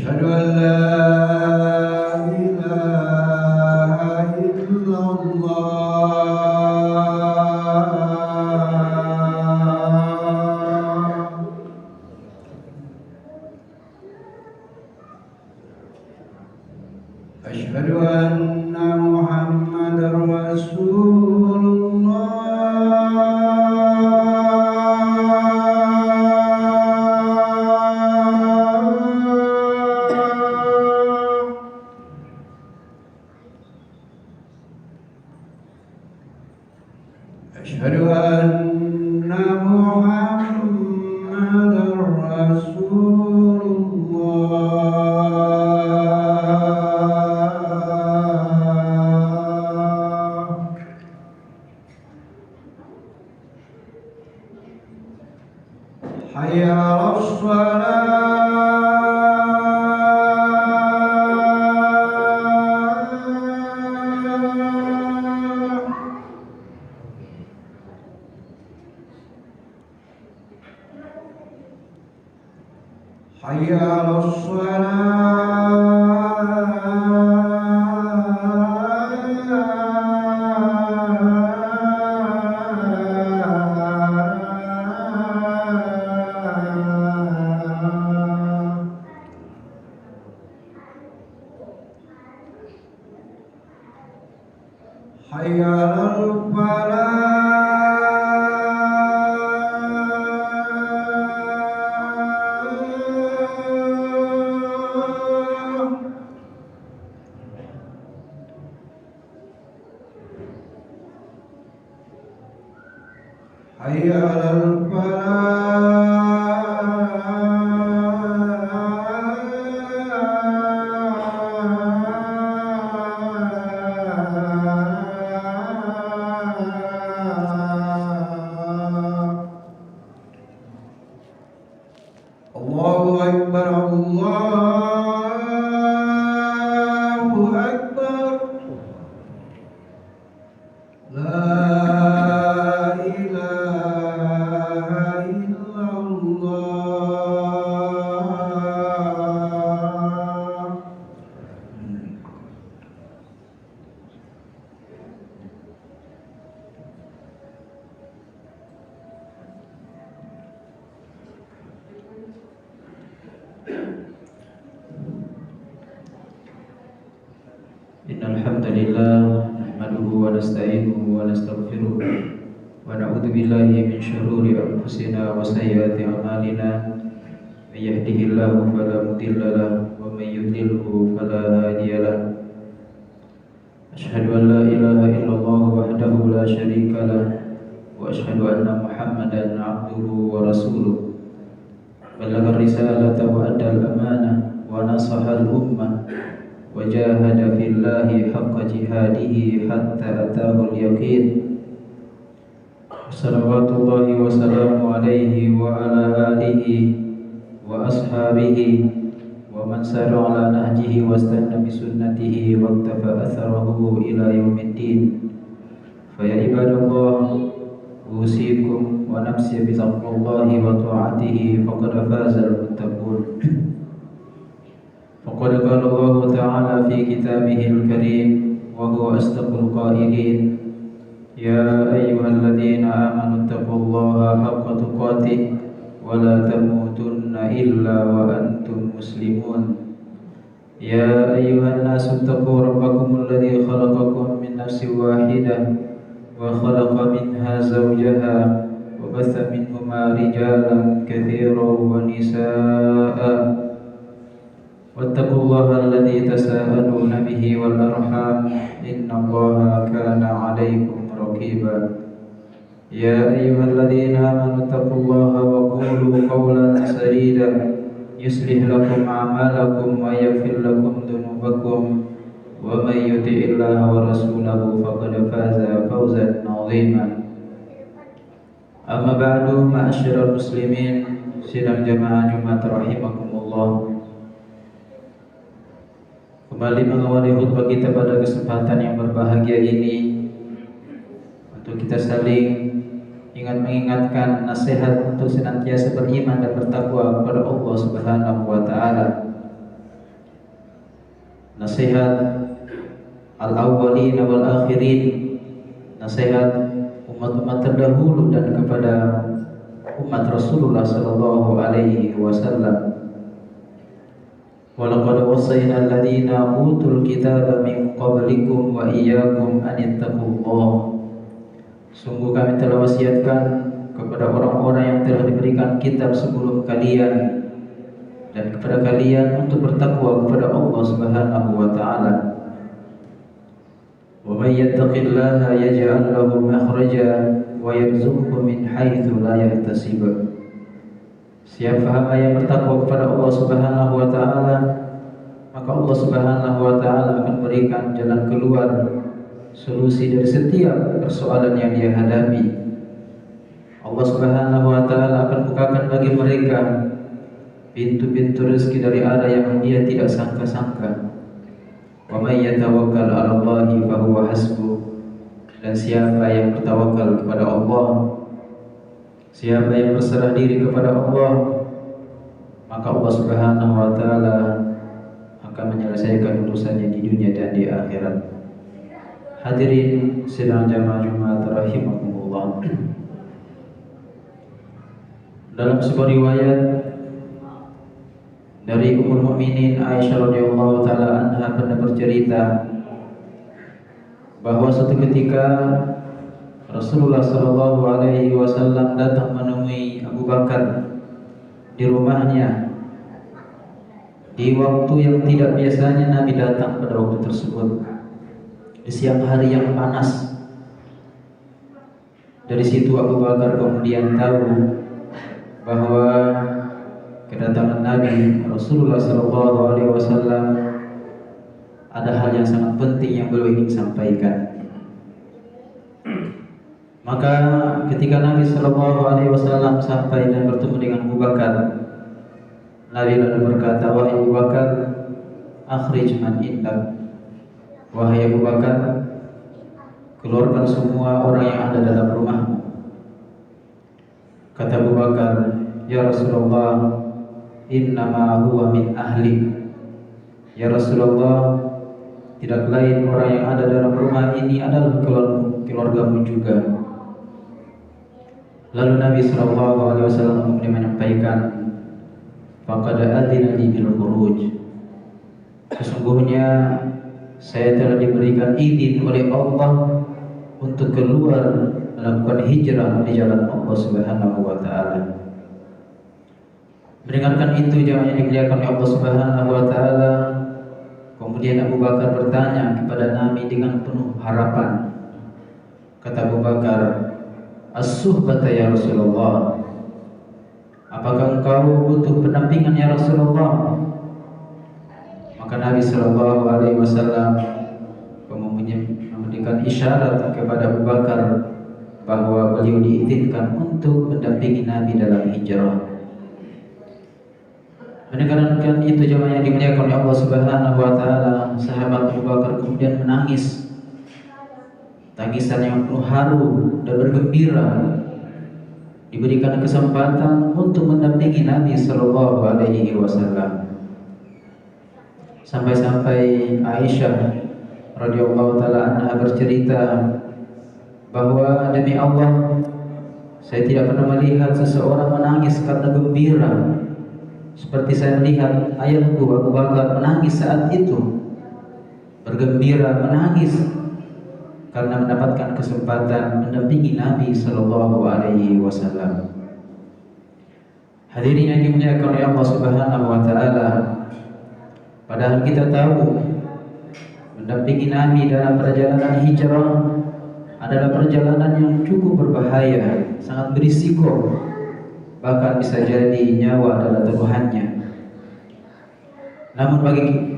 أشهد أن لا إله إلا الله. أشهد أن محمدا رسول الله. أشهد أن محمدا رسول الله. حي على الصلاة. حي على الصلاة. حي على الفلاح. حي على الفلاح. الله أكبر الله أكبر. لا إله إلا الله. Innal hamdalillah nahmaduhu wa nasta'inuhu wa nastaghfiruh wa na'udzu billahi min shururi anfusina wa sayyiati a'malina. May yahdihillahu fala mudilla lahu wa may yudlilhu fala hadiya lahu. Asyhadu an la ilaha illallah wahdahu la syarika lahu wa asyhadu anna Muhammadan 'abduhu wa rasuluh. Ballagha risalata wa adda al-amanah wa nasaha al-ummah wa jahada fillahi haqqa jihadihi hatta ataahu al-yaqin. Salawatullahi wa salamu alaihi wa ala alihi wa ashabihi wa man sara ala nahjihi wa istanna bi sunnatihi wa iqtafa atharahu ila yaumiddin. Fa ya ibadallah, usikum wa nafsi bi taqwallahi wa ta'atihi faqad faza al-muttaqun. Faqad qala Allah ta'ala fi kitabihil karim wa huwa asdaqul qailin. Ya ayyuhalladzina amanu taqullaha haqqa tuqatih wa la tamutunna illa wa antum muslimun. Ya ayyuhan nasu taqu rabbakumul ladzi khalaqakum min nafsin wahidah wa khalaqa minha zawjaha wa batha minhuma rijalan katsiran wa nisaa'a. Wattaqullaha alladzi tasaaluna bihi wal arham innallaha kana 'alaikum raqiba. Ya ayyuhalladzina amanu taqullaha wa qulu qawlan sadida yuslih lakum a'malakum wa yaghfir lakum dhunubakum wa may yuti'illaha wa rasulahu faqad faza fawzan 'azima. Amma ba'du, ma'asyiral muslimin, sidang jamaah Jumat rahimakumullah. Kembali mengawali khutbah kita pada kesempatan yang berbahagia ini untuk kita saling mengingatkan nasihat untuk senantiasa beriman dan bertakwa kepada Allah Subhanahu wa taala. nasihat al-awwalin wal akhirin, nasihat umat-umat terdahulu dan kepada umat Rasulullah sallallahu alaihi wasallam. Walaqad wassayna alladziina utul kitaba min qablikum wa iyyakum an ittaqullah. Sungguh kami telah wasiatkan kepada orang-orang yang telah diberikan kitab sebelum kalian dan kepada kalian untuk bertakwa kepada Allah Subhanahu wa taala. Wa may yattaqillaha yaj'al lahu makhraja wa yarzuqhu min haitsu la yahtasib. Siapa hamba yang bertakwa kepada Allah Subhanahu wa taala, maka Allah Subhanahu wa taala akan berikan jalan keluar, solusi dari setiap persoalan yang dia hadapi. Allah Subhanahu wa taala akan bukakan bagi mereka pintu-pintu rezeki dari arah yang dia tidak sangka-sangka. Wa may yatawakkal 'ala Allahi fa huwa hasbuh. Dan siapa yang bertawakal kepada Allah, siapa yang berserah diri kepada Allah, maka Allah Subhanahu wa taala akan menyelesaikan urusannya di dunia dan di akhirat. Hadirin sidang jamaah Jumat rahimakumullah. Dalam sebuah riwayat dari Ummul Mukminin Aisyah radhiyallahu taala anha pernah bercerita bahwa suatu ketika Rasulullah sallallahu alaihi wasallam datang menemui Abu Bakar di rumahnya di waktu yang tidak biasanya Nabi datang pada waktu tersebut, di siang hari yang panas. Dari situ Abu Bakar kemudian tahu bahwa kedatangan Nabi Rasulullah sallallahu alaihi wasallam ada hal yang sangat penting yang beliau ingin sampaikan. Maka ketika Nabi sallallahu alaihi wasallam sampai dan bertemu dengan Abu Bakar, Nabi lalu berkata, "Wahai Abu Bakar, akhrij man indak." Wahai Abu Bakar, keluarkan semua orang yang ada dalam rumahmu. Kata Abu Bakar, "Ya Rasulullah, innama huwa min ahli." Ya Rasulullah, tidak lain orang yang ada dalam rumah ini adalah keluargamu juga. Lalu Nabi sallallahu alaihi wasallam kemudian menyampaikan, "Faqad adzina li bil khuruj." Sesungguhnya saya telah diberikan izin oleh Allah untuk keluar melakukan hijrah di jalan Allah Subhanahu wa taala. Mendengarkan itu jemaah yang dimuliakan oleh Allah Subhanahu wa taala, kemudian Abu Bakar bertanya kepada Nabi dengan penuh harapan. Kata Abu Bakar, "As-suhbata ya Rasulullah." Apakah engkau butuh pendampingan ya Rasulullah? Maka Nabi sallallahu alaihi wasallam memberikan isyarat kepada Abu Bakar bahwa beliau diizinkan untuk mendampingi Nabi dalam hijrah. Mendengarkan itu jemaah yang dimuliakan oleh Allah Subhanahu wa taala, sahabat Abu Bakar kemudian menangis. Tangisan yang penuh haru dan bergembira, diberikan kesempatan untuk mendampingi Nabi sallallahu alaihi wasallam. Sampai-sampai Aisyah radhiyallahu taala anha bercerita bahwa demi Allah, saya tidak pernah melihat seseorang menangis karena gembira seperti saya melihat ayahku Abu Bakar menangis saat itu, bergembira menangis karena mendapatkan kesempatan mendampingi Nabi sallallahu alaihi wasallam. Hadirin yang dimuliakan oleh Allah Subhanahu wa taala, padahal kita tahu mendampingi Nabi dalam perjalanan hijrah adalah perjalanan yang cukup berbahaya, sangat berisiko, bahkan bisa jadi nyawa adalah taruhannya. Namun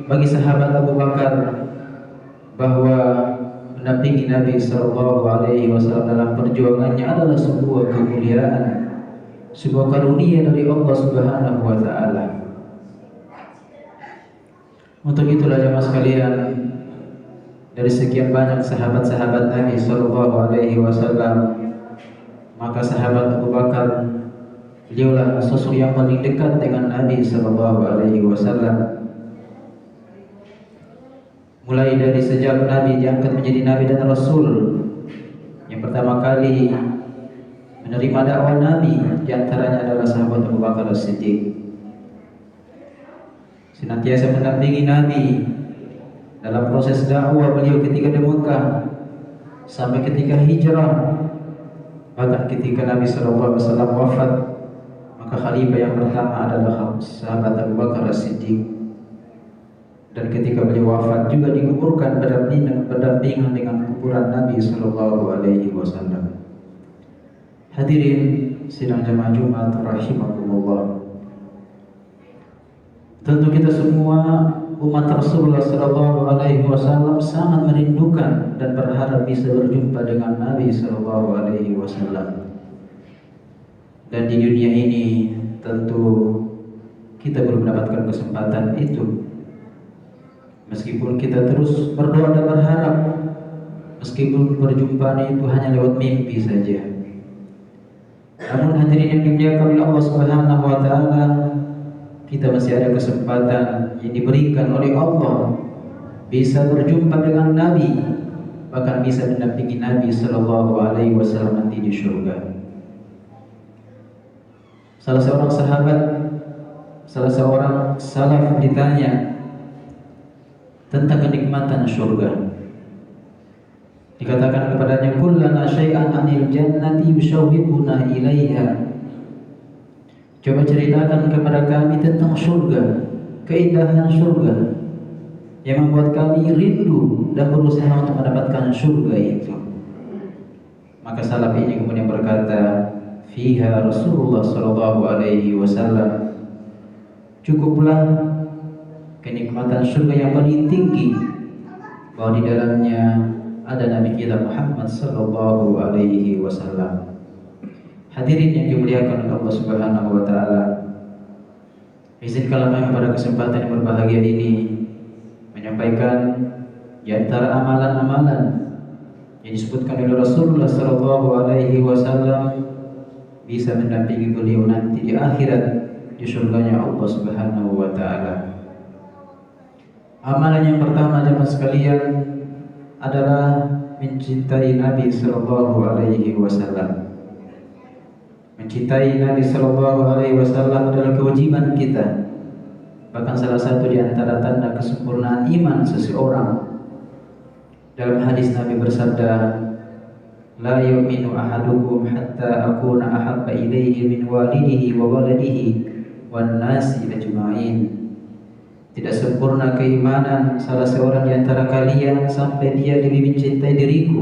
bagi sahabat Abu Bakar, bahwa mendampingi Nabi sallallahu alaihi wasallam dalam perjuangannya adalah sebuah kemuliaan, sebuah karunia dari Allah Subhanahu wa taala. Untuk itulah jemaah sekalian, dari sekian banyak sahabat-sahabat Nabi sallallahu alaihi wasallam, maka sahabat Abu Bakar, beliaulah sosok yang paling dekat dengan Nabi sallallahu alaihi wasallam. mulai dari sejak Nabi diangkat menjadi Nabi dan Rasul. Yang pertama kali menerima dakwah Nabi diantaranya adalah sahabat Abu Bakar As-Siddiq. Senantiasa mendampingi Nabi dalam proses dakwah beliau ketika di Mekah sampai ketika hijrah. Bahkan ketika Nabi SAW wafat, maka khalifah yang pertama adalah sahabat Abu Bakar As-Siddiq. Dan ketika beliau wafat juga dikuburkan berdampingan dengan kuburan Nabi SAW. Hadirin sidang jamaah Jumat rahimakumullah. Tentu kita semua umat Rasulullah SAW sangat merindukan dan berharap bisa berjumpa dengan Nabi SAW. Dan di dunia ini tentu kita belum mendapatkan kesempatan itu. Meskipun kita terus berdoa dan berharap, meskipun perjumpaan itu hanya lewat mimpi saja. Namun hadirin yang dimuliakan oleh Allah Subhanahu wa taala, kita masih ada kesempatan yang diberikan oleh Allah bisa berjumpa dengan Nabi, bahkan bisa mendampingi Nabi sallallahu alaihi wasallam nanti di surga. Salah seorang salaf ditanya tentang kenikmatan surga. Dikatakan kepadanya, kullana syai'an 'anil jannati yushawwiquna ilaiha. Coba ceritakan kepada kami tentang surga, keindahan surga yang membuat kami rindu dan berusaha untuk mendapatkan surga itu. Maka salaf ini kemudian berkata, fiha Rasulullah sallallahu alaihi wasallam. Cukuplah kenikmatan surga yang paling tinggi bahwa di dalamnya ada Nabi kita Muhammad sallallahu alaihi wasallam. Hadirin yang dimuliakan oleh Allah Subhanahu wa taala, izinkanlah kami pada kesempatan yang berbahagia ini menyampaikan di antara amalan-amalan yang disebutkan oleh Rasulullah sallallahu alaihi wasallam bisa mendampingi beliau nanti di akhirat di surganya Allah Subhanahu wa taala. Amalan yang pertama jemaah sekalian adalah mencintai Nabi sallallahu alaihi wasallam. Mencintai Nabi sallallahu alaihi wasallam adalah kewajiban kita. Bahkan salah satu di antara tanda kesempurnaan iman seseorang. Dalam hadis Nabi bersabda, la yu'minu ahadukum hatta akuna ahabba ilaihi min walidihi wa waladihi wan nasi ajma'in. Tidak sempurna keimanan salah seorang di antara kalian sampai dia lebih mencintai diriku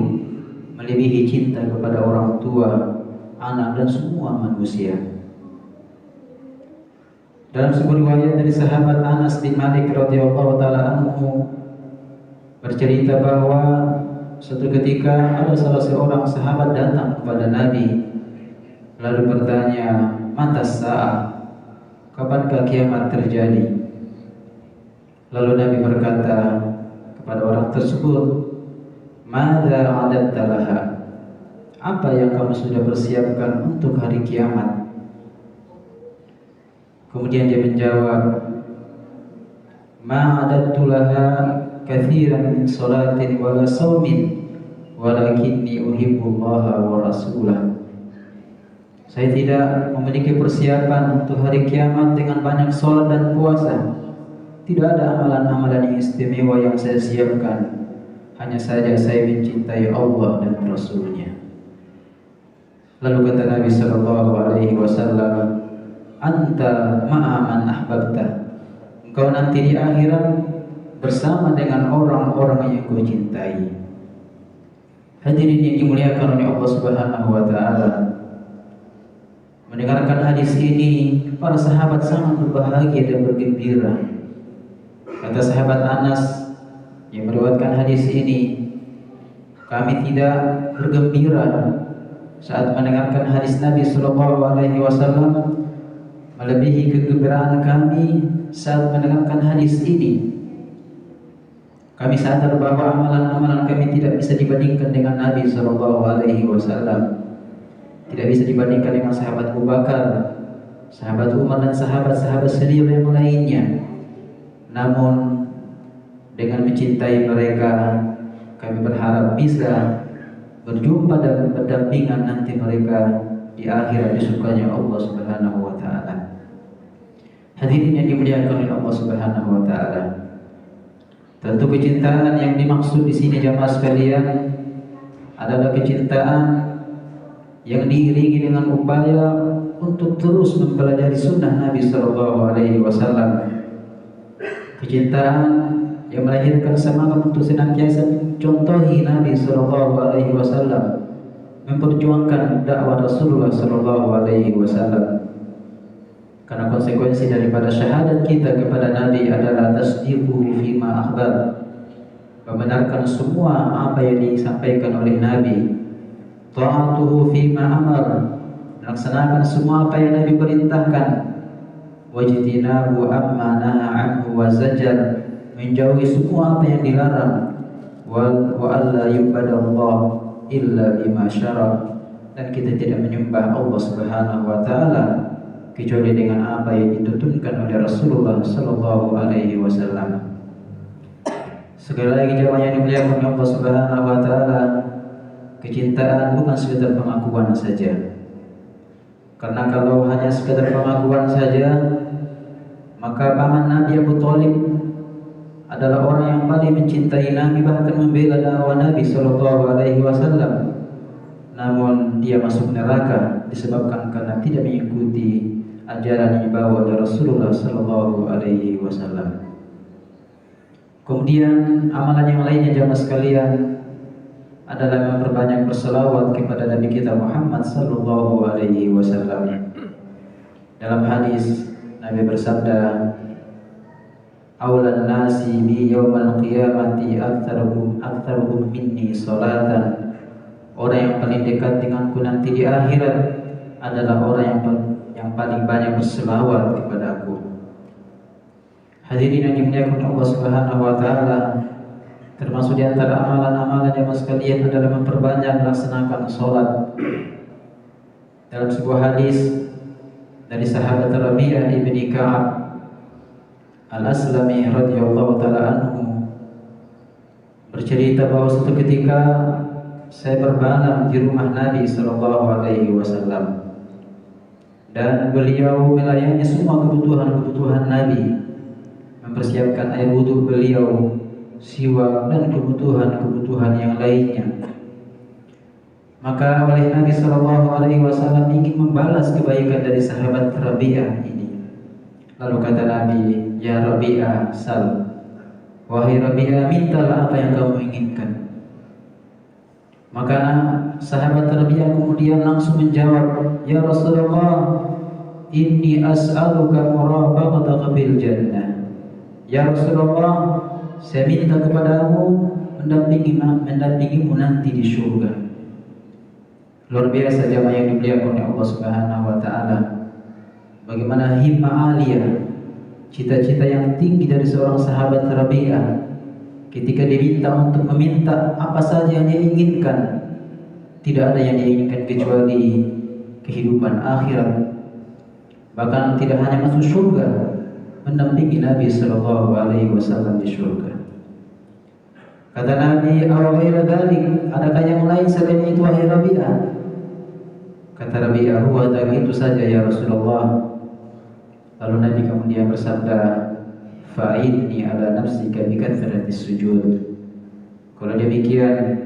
melebihi cinta kepada orang tua, anak dan semua manusia. Dalam sebuah riwayat dari sahabat Anas bin Malik radhiyallahu taala anhu bercerita bahwa suatu ketika ada salah seorang sahabat datang kepada Nabi lalu bertanya, "Mata sa'ah? Kapankah kiamat terjadi?" Lalu Nabi berkata kepada orang tersebut, "Madza a'adta laha?" Apa yang kamu sudah persiapkan untuk hari kiamat? Kemudian dia menjawab, "Ma a'adtu laha katsiran min salatin wala shaumin, walakinni uhibbullaha wa rasulah." Saya tidak memiliki persiapan untuk hari kiamat dengan banyak salat dan puasa. Tidak ada amalan-amalan yang istimewa yang saya siapkan. Hanya saja saya mencintai Allah dan Rasul-Nya. Lalu kata Nabi sallallahu alaihi wasallam, "Anta ma'a man ahbabta." Engkau nanti di akhirat bersama dengan orang-orang yang kau cintai. Hadirin yang dimuliakan oleh Allah Subhanahu wa taala. Mendengarkan hadis ini, para sahabat sangat berbahagia dan bergembira. Kata sahabat Anas yang meriwayatkan hadis ini, kami tidak bergembira saat mendengarkan hadis Nabi sallallahu alaihi wasallam melebihi kegembiraan kami saat mendengarkan hadis ini. Kami sadar bahwa amalan-amalan kami tidak bisa dibandingkan dengan Nabi sallallahu alaihi wasallam. Tidak bisa dibandingkan dengan sahabat Abu Bakar, sahabat Umar dan sahabat-sahabat senior yang lainnya. Namun dengan mencintai mereka, kami berharap bisa berjumpa dan berdampingan nanti mereka di akhirat di surganya Allah Subhanahu wa taala. Hadirin yang dimuliakan oleh Allah Subhanahu wa taala. Tentu kecintaan yang dimaksud di sini jamaah sekalian adalah kecintaan yang diiringi dengan upaya untuk terus mempelajari sunnah Nabi Sallallahu Alaihi Wasallam. Kecintaan yang melahirkan semangat untuk senantiasa contohi Nabi Sallallahu Alaihi Wasallam, memperjuangkan dakwah Rasulullah Sallallahu Alaihi Wasallam. Karena konsekuensi daripada syahadat kita kepada Nabi adalah tasdiquhu fima akhbar, membenarkan semua apa yang disampaikan oleh Nabi, ta'atuhu fima amar, melaksanakan semua apa yang Nabi perintahkan, wajtinabu amma naha anhu wa zajar, menjauhi semua apa yang dilarang, wa alla yubadallah illa bima syara, dan kita tidak menyembah Allah Subhanahu wa taala kecuali dengan apa yang dituntunkan oleh Rasulullah sallallahu alaihi wasallam. Sekali lagi jemaah yang dimuliakan Allah Subhanahu wa taala, kecintaan bukan sekedar pengakuan saja. Karena kalau hanya sekedar pengakuan saja, maka paman Nabi Abu Thalib adalah orang yang paling mencintai Nabi, bahkan membela dakwah Nabi sallallahu alaihi wasallam. Namun dia masuk neraka disebabkan karena tidak mengikuti ajaran yang dibawa oleh Rasulullah sallallahu alaihi wasallam. Kemudian amalan yang lainnya jamaah sekalian adalah memperbanyak berselawat kepada Nabi kita Muhammad sallallahu alaihi wasallam. Dalam hadis Nabi bersabda, "Awlan nasi bi yaumal qiyamati aktsaruhum minni salatan." Orang yang paling dekat denganku nanti di akhirat adalah orang yang paling banyak berselawat kepada aku. Hadirin yang dimuliakan Allah Subhanahu wa taala, termasuk di antara amalan-amalan jemaah sekalian adalah memperbanyak melaksanakan salat. Dalam sebuah hadis dari sahabat Rabi'ah ibni Ka'ab Al-Aslami radhiyallahu taala anhu bercerita bahwa suatu ketika saya bermalam di rumah Nabi sallallahu alaihi wasallam, dan beliau melayani semua kebutuhan Nabi, mempersiapkan air wudhu beliau, siwak, dan kebutuhan yang lainnya. Maka oleh Nabi sallallahu alaihi wasallam ingin membalas kebaikan dari sahabat Rabi'ah ini. Lalu kata Nabi, "Ya Rabi'ah, sal." Wahai Rabi'ah, mintalah apa yang kamu inginkan. Maka sahabat Rabi'ah kemudian langsung menjawab, "Ya Rasulullah, inni as'aluka murafaqataka fil jannah." Ya Rasulullah, saya minta kepadamu mendampingimu nanti di surga. Luar biasa jamaah yang dimuliakan oleh Allah Subhanahu wa taala. Bagaimana himmah aliyah, cita-cita yang tinggi dari seorang sahabat Rabi'ah ketika diminta untuk meminta apa saja yang dia inginkan. Tidak ada yang dia inginkan kecuali kehidupan akhirat. Bahkan tidak hanya masuk surga, mendampingi Nabi sallallahu alaihi wasallam di surga. Kata Nabi, "Aw ghaira dzalik, adakah yang lain selain itu wahai Rabi'ah?" Kata Rabi'ah, "Huwa itu saja ya Rasulullah." Lalu Nabi kemudian bersabda, "Fa'inni ala nafsika bi kathratis sujud." Kalau demikian,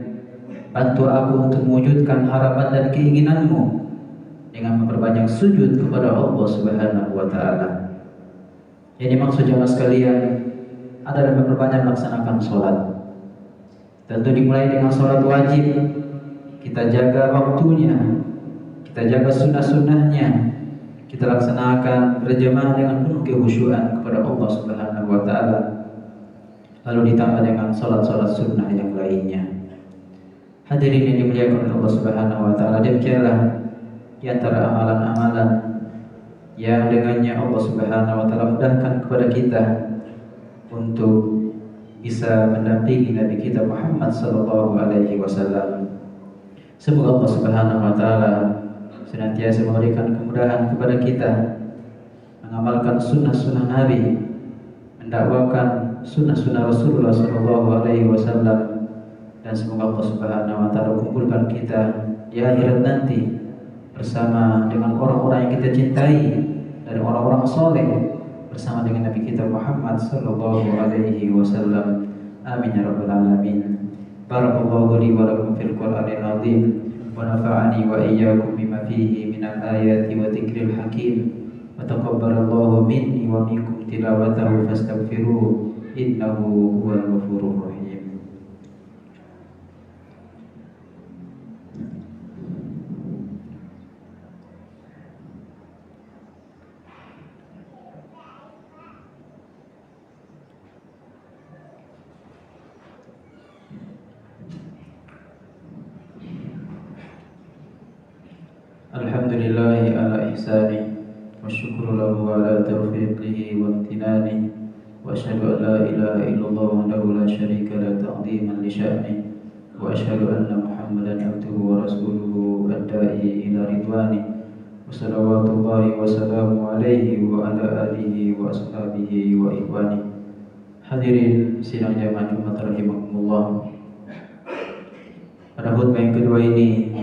bantu aku untuk mewujudkan harapan dan keinginanmu dengan memperbanyak sujud kepada Allah Subhanahu wa taala. Yang dimaksud jemaah sekalian adalah memperbanyak melaksanakan sholat. Tentu dimulai dengan sholat wajib. Kita jaga waktunya, kita jaga sunnah-sunnahnya, kita laksanakan berjamaah dengan penuh kehusyuan kepada Allah Subhanahu wa taala. Lalu ditambah dengan sholat-sholat sunnah yang lainnya. Hadirin yang dimuliakan oleh Allah Subhanahu wa taala, demikianlah di antara amalan-amalan yang dengannya Allah Subhanahu wa taala mudahkan kepada kita untuk bisa mendampingi Nabi kita Muhammad sallallahu alaihi wasallam. Semoga Allah Subhanahu wa taala senantiasa memberikan kemudahan kepada kita mengamalkan sunnah-sunnah Nabi, mendakwakan sunnah-sunnah Rasulullah Shallallahu Alaihi Wasallam, dan semoga Allah Subhanahu Wa Taala kumpulkan kita di akhirat nanti bersama dengan orang-orang yang kita cintai dari orang-orang soleh, bersama dengan Nabi kita Muhammad Sallallahu Alaihi Wasallam. Amin ya rabbal alamin. Barakallahu li wa lakum fil Qur'anil azim, wa nafa'ani wa iyyakum bima fihi minal ayati wa dzikril hakim, wa taqabbalallahu minni wa minkum tilawatahu fastaghfiruhu innahu huwal ghafurur rahim. Alhamdulillahi ala ihsani, wa syukru lahu ala taufiqihi wa imtinani, wa asyhadu an la ilaha illallah wahdahu la syarika la ta'dhiman li sya'ni, wa asyhadu anna Muhammadan abduhu wa rasuluhu ad-da'i ila ridwani, wa salawatullahi wa salamu alaihi wa ala alihi wa ashabihi wa ikhwani. Hadirin sidang jamaah Jumat rahimakumullah. Pada khutbah yang kedua ini,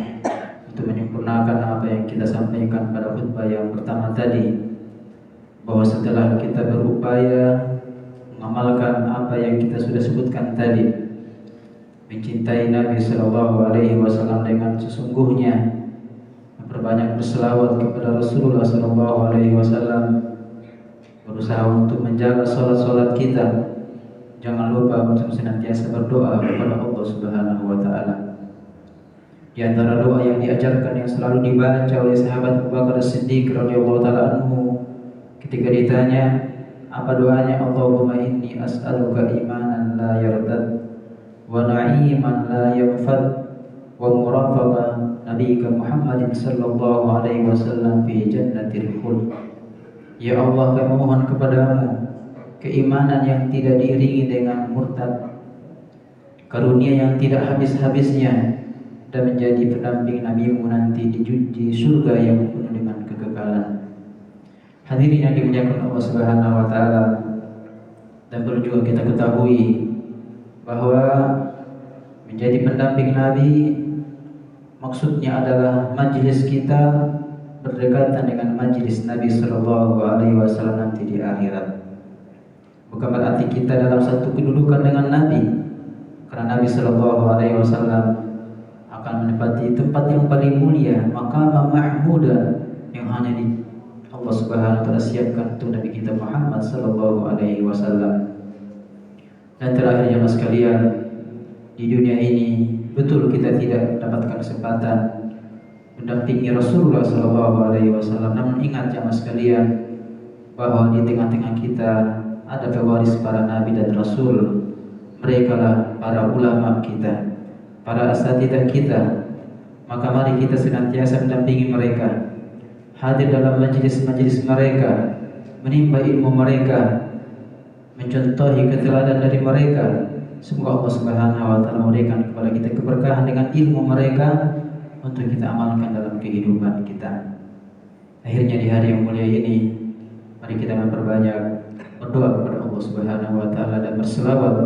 untuk menyempurnakan apa yang kita sampaikan pada khutbah yang pertama tadi, bahwa setelah kita berupaya mengamalkan apa yang kita sudah sebutkan tadi, mencintai Nabi Sallallahu Alaihi Wasallam dengan sesungguhnya, memperbanyak berselawat kepada Rasulullah Sallallahu Alaihi Wasallam, berusaha untuk menjaga sholat-sholat kita, jangan lupa untuk senantiasa berdoa kepada Allah Subhanahu Wa Taala. Di antara doa yang diajarkan yang selalu dibaca oleh sahabat Abu Bakar As-Siddiq radhiyallahu taala anhu ketika ditanya apa doanya, Allahumma inni as'aluka imanan la yartad wa na'iman la yanfad wa murafaqah nabiyyika Muhammadin sallallahu alaihi wasallam fi jannatil khuld. Ya Allah, kami mohon kepadamu keimanan yang tidak diiringi dengan murtad, karunia yang tidak habis-habisnya, dan menjadi pendamping Nabi-Mu nanti di surga yang penuh dengan kekekalan. Hadirin yang dimuliakan Allah Subhanahu Wa Taala, dan perlu juga kita ketahui bahwa menjadi pendamping Nabi maksudnya adalah majelis kita berdekatan dengan majelis Nabi Sallallahu Alaihi Wasallam nanti di akhirat. Bukan berarti kita dalam satu kedudukan dengan Nabi, karena Nabi Sallallahu Alaihi Wasallam akan menempati tempat yang paling mulia, maqam mahmuda, yang hanya di Allah Subhanahu Wa Taala siapkan untuk Nabi kita Muhammad Sallallahu Alaihi Wasallam. Dan terakhir jemaah sekalian, di dunia ini betul kita tidak mendapatkan kesempatan mendampingi Rasulullah Sallallahu Alaihi Wasallam. Namun ingat jemaah sekalian, bahwa di tengah-tengah kita ada pewaris para nabi dan rasul. Mereka lah para ulama kita, para asatidzah kita. Maka mari kita senantiasa mendampingi mereka, hadir dalam majelis-majelis mereka, menimba ilmu mereka, mencontohi keteladanan dari mereka. Semoga Allah Subhanahu Wa Taala memberikan kepada kita keberkahan dengan ilmu mereka untuk kita amalkan dalam kehidupan kita. Akhirnya di hari yang mulia ini, mari kita memperbanyak berdoa kepada Allah Subhanahu Wa Taala dan berselawat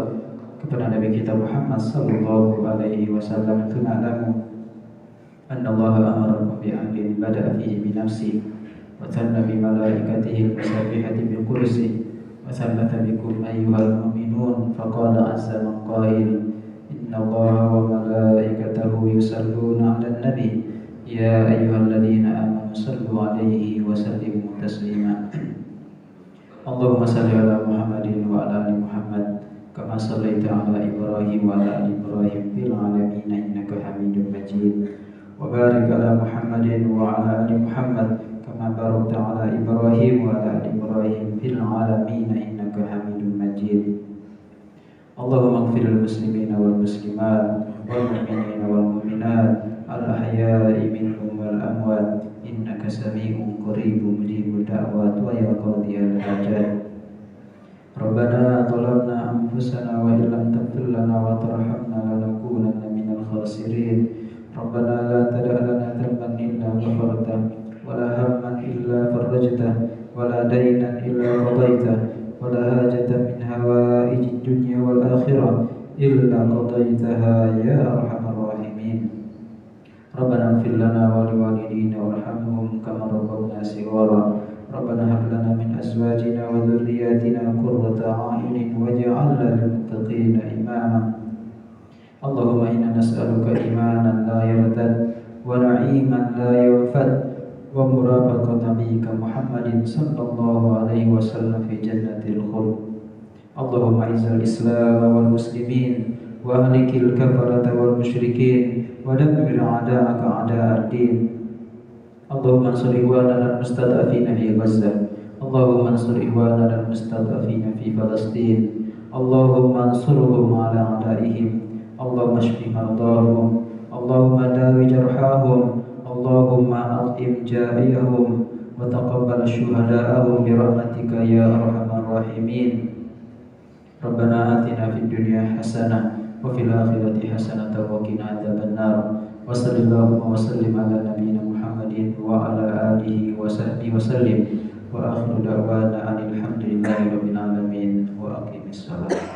kepada Nabi kita Muhammad Sallallahu Alaihi Wasallam. Tunalamu anna Allah amarakum bi amrin bada'a fihi bi nafsi wa thanna bi malaikatihi al-musabbihati bi qudsi wa thabatha bikum ayyuhal mu'minun faqala azza man qail inna Allaha wa malaikatahu yusalluna 'alan nabi ya ayyuhalladzina amanu sallu 'alaihi wa sallimu taslima. Allahumma salli ala Muhammadin wa ala ali Muhammad kama shallaita ala Ibrahim wa ala ali Ibrahim fil alamin innaka Hamidum Majid. Wa barik ala Muhammadin wa ala ali Muhammad kama barakta ala Ibrahim wa ala ali Ibrahim fil alamin innaka Hamidum Majid. Allahumma ighfir lil muslimina wal muslimat wal mu'minina wal mu'minat al ahya'i minhum wal amwat innaka sami'un qaribun mujibud da'wat wa ya qadiyal hajat. Rabbana zalamna anfusana wa illam taghfir lana wa tarhamna lanakunanna minal khasirin. Rabbana la tada' lana dhanban illa ghafartah wa la hamman illa farajtah wa la daynan illa qadaitah wa la hajatan min hawaiji الدنيا والآخرة إلا قضيتها يا أرحم الراحمين. ربنا اغفر لنا ولوالدينا وارحمهم كما ربونا صغارا. ربنا هب لنا من أزواجنا وذرياتنا قرة أعين واجعلنا للمتقين إماما. اللهم إنا نسألك إيمانا لا يرتد ونعيما لا ينفد ومرافقة نبيك محمد صلى الله عليه وسلم في جنة الخلد. اللهم أعز الإسلام والمسلمين وأهلك الكفرة والمشركين ودمر أعداءك أعداء الدين. اللهم انصر إخواننا المستضعفين في غزة. اللهم انصر إخواننا المستضعفين في فلسطين. اللهم انصرهم على أعدائهم. اللهم اشف مرضاهم. اللهم داوي جرحاهم. اللهم أطعم جائعهم وتقبل شهداءهم برحمتك يا أرحم الراحمين. ربنا آتنا في الدنيا حسنة وفي الآخرة حسنة وقنا عذاب النار. وصلى اللهم وسلم على نبينا محمد وعلى آله وصحبه وسلم. وآخر دعوانا أن الحمد لله رب العالمين وأقم الصلاة.